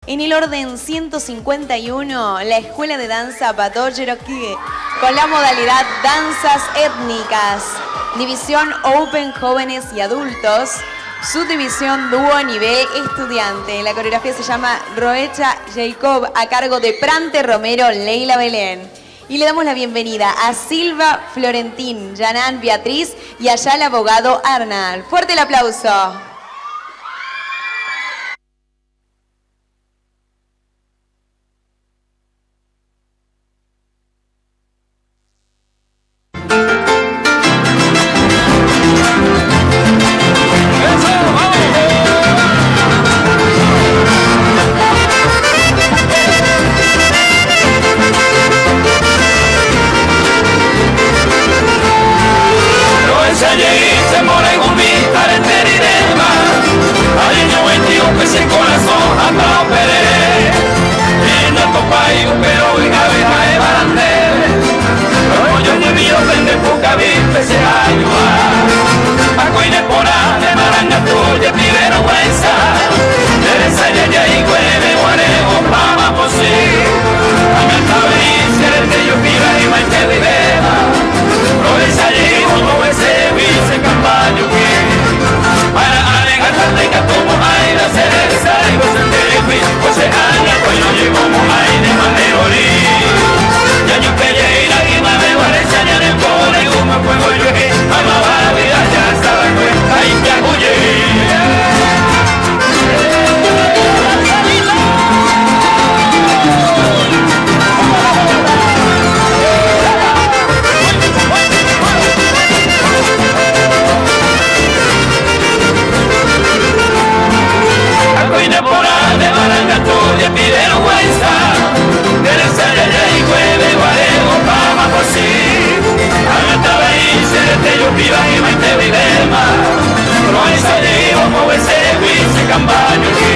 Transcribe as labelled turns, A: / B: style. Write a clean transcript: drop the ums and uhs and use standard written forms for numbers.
A: En el orden 151, la Escuela de Danza Pato Cherokee, con la modalidad Danzas Étnicas, División Open Jóvenes y Adultos, Subdivisión Dúo Nivel Estudiante. La coreografía se llama Roecha Jacob, a cargo de Prante Romero, Leila Belén. Y le damos la bienvenida a Silva Florentín, Yanán Beatriz y Ayala Abogado Arnal. Fuerte el aplauso.
B: Viva y mente vilema, no es allí, como ese bici cambaño.